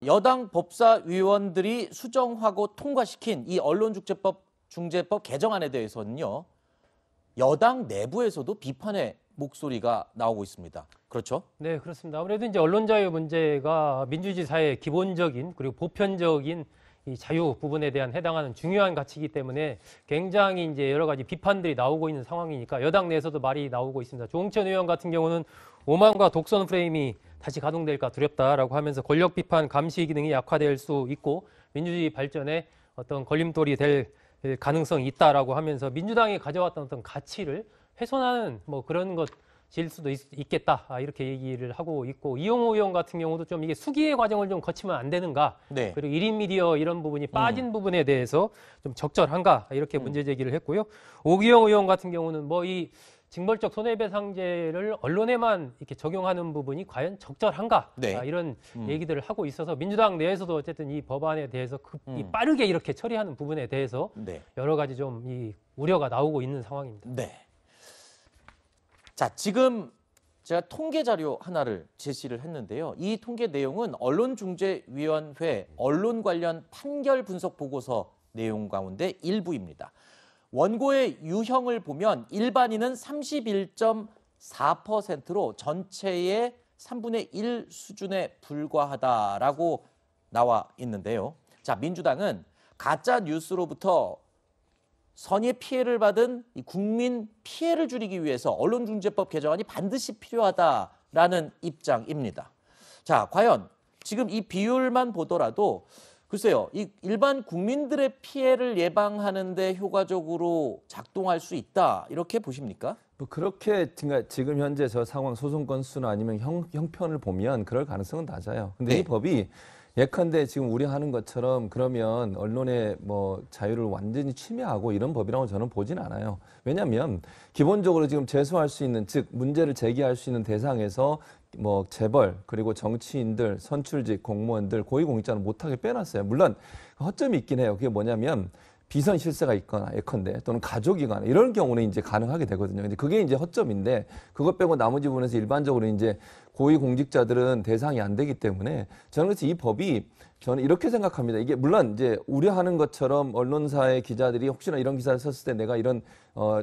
여당 법사위원들이 수정하고 통과시킨 이 언론중재법 개정안에 대해서는요. 여당 내부에서도 비판의 목소리가 나오고 있습니다. 그렇죠? 네, 그렇습니다. 아무래도 이제 언론 자유 문제가 민주주의 사회의 기본적인 그리고 보편적인 이 자유 부분에 대한 해당하는 중요한 가치이기 때문에 굉장히 이제 여러 가지 비판들이 나오고 있는 상황이니까 여당 내에서도 말이 나오고 있습니다. 조응천 의원 같은 경우는 오만과 독선 프레임이 다시 가동될까 두렵다라고 하면서 권력 비판 감시 기능이 약화될 수 있고 민주주의 발전에 어떤 걸림돌이 될 가능성이 있다라고 하면서 민주당이 가져왔던 어떤 가치를 훼손하는 뭐 그런 것일 수도 있겠다 이렇게 얘기를 하고 있고 이용호 의원 같은 경우도 좀 이게 수기의 과정을 좀 거치면 안 되는가 네. 그리고 1인 미디어 이런 부분이 빠진 부분에 대해서 좀 적절한가 이렇게 문제 제기를 했고요. 오기영 의원 같은 경우는 뭐 이 징벌적 손해배상제를 언론에만 이렇게 적용하는 부분이 과연 적절한가 네. 이런 얘기들을 하고 있어서 민주당 내에서도 어쨌든 이 법안에 대해서 빠르게 이렇게 처리하는 부분에 대해서 네. 여러 가지 좀 이 우려가 나오고 있는 상황입니다. 네. 자, 지금 제가 통계 자료 하나를 제시를 했는데요. 이 통계 내용은 언론중재위원회 언론 관련 판결 분석 보고서 내용 가운데 일부입니다. 원고의 유형을 보면 일반인은 31.4%로 전체의 3분의 1 수준에 불과하다라고 나와 있는데요. 자, 민주당은 가짜 뉴스로부터 선의의 피해를 받은 이 국민 피해를 줄이기 위해서 언론중재법 개정안이 반드시 필요하다라는 입장입니다. 자, 과연 지금 이 비율만 보더라도 글쎄요, 이 일반 국민들의 피해를 예방하는 데 효과적으로 작동할 수 있다 이렇게 보십니까? 뭐 그렇게 지금 현재 저 상황 소송 건수나 아니면 형편을 보면 그럴 가능성은 낮아요. 근데 네. 이 법이 예컨대 지금 우려하는 것처럼 그러면 언론의 뭐 자유를 완전히 침해하고 이런 법이라고 저는 보진 않아요. 왜냐하면 기본적으로 지금 제소할 수 있는 즉 문제를 제기할 수 있는 대상에서 뭐 재벌 그리고 정치인들, 선출직 공무원들, 고위공직자는 못하게 빼놨어요. 물론 허점이 있긴 해요. 그게 뭐냐면 비선 실세가 있거나 예컨대 또는 가족이거나 이런 경우는 이제 가능하게 되거든요. 근데 그게 이제 허점인데 그것 빼고 나머지 부분에서 일반적으로 이제 고위공직자들은 대상이 안 되기 때문에 저는 그래서 이 법이 저는 이렇게 생각합니다. 이게 물론 이제 우려하는 것처럼 언론사의 기자들이 혹시나 이런 기사를 썼을 때 내가 이런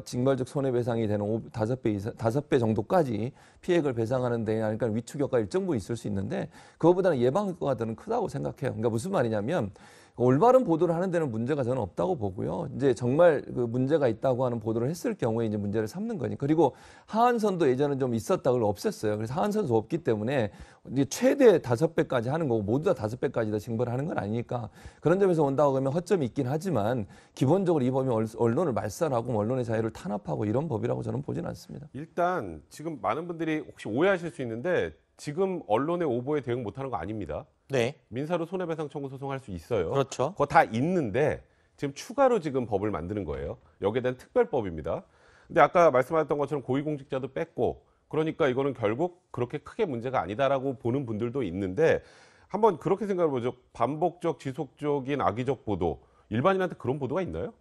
징벌적 손해배상이 되는 5배 정도까지 피해를 배상하는 데 그러니까 위축 효과가 일정 부분 있을 수 있는데 그거보다는 예방 효과가 더 크다고 생각해요. 그러니까 무슨 말이냐면 올바른 보도를 하는 데는 문제가 저는 없다고 보고요. 이제 정말 그 문제가 있다고 하는 보도를 했을 경우에 이제 문제를 삼는 거니. 그리고 하한선도 예전에 좀 있었다 그걸 없앴어요. 그래서 하한선도 없기 때문에 이제 최대 5배까지 하는 거고 모두 다 5배까지 다 징벌을 하는 건 아니니까 그런 점에서 온다고 하면 허점이 있긴 하지만 기본적으로 이 법이 언론을 말살하고 언론의 자유를 탄압하고 이런 법이라고 저는 보지는 않습니다. 일단 지금 많은 분들이 혹시 오해하실 수 있는데 지금 언론의 오보에 대응 못하는 거 아닙니다. 네. 민사로 손해배상 청구 소송할 수 있어요. 그렇죠. 그거 다 있는데 지금 추가로 지금 법을 만드는 거예요. 여기에 대한 특별법입니다. 근데 아까 말씀하셨던 것처럼 고위공직자도 뺐고 그러니까 이거는 결국 그렇게 크게 문제가 아니다라고 보는 분들도 있는데 한번 그렇게 생각해 보죠. 반복적, 지속적인 악의적 보도. 일반인한테 그런 보도가 있나요?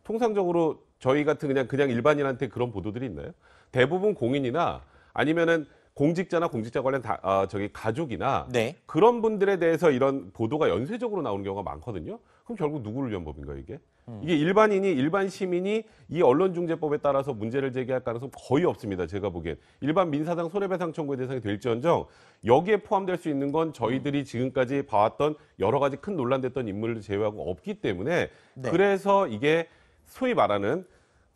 통상적으로 저희 같은 그냥 일반인한테 그런 보도들이 있나요? 대부분 공인이나 아니면은 공직자나 공직자 관련 가족이나 네. 그런 분들에 대해서 이런 보도가 연쇄적으로 나오는 경우가 많거든요. 그럼 결국 누구를 위한 법인가요, 이게? 이게 일반 시민이 이 언론중재법에 따라서 문제를 제기할 가능성 거의 없습니다. 제가 보기엔. 일반 민사상 손해배상 청구의 대상이 될지언정 여기에 포함될 수 있는 건 저희들이 지금까지 봐왔던 여러 가지 큰 논란됐던 인물을 제외하고 없기 때문에 네. 그래서 이게 소위 말하는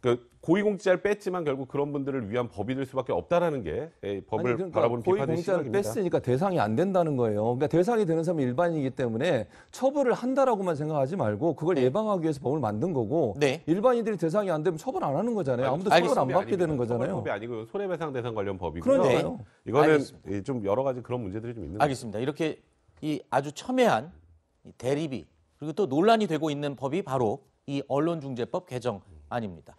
그 고위공직자를 뺐지만 결국 그런 분들을 위한 법이 될 수밖에 없다라는 게 법을 그러니까 바라보는 비판의 고위공직자를 시각입니다. 뺐으니까 대상이 안 된다는 거예요. 그러니까 대상이 되는 사람이 일반인이기 때문에 처벌을 한다라고만 생각하지 말고 그걸 예방하기 위해서 법을 만든 거고 네. 일반인들이 대상이 안 되면 처벌 안 하는 거잖아요. 아무도 처벌 안 받게 되는 거잖아요. 처벌법이 아니고 손해배상 대상 관련 법이고요. 그러니까요. 이거는 알겠습니다. 좀 여러 가지 그런 문제들이 좀 있는 알겠습니다. 이렇게 이 아주 첨예한 이 대립이 그리고 또 논란이 되고 있는 법이 바로 이 언론중재법 개정안입니다.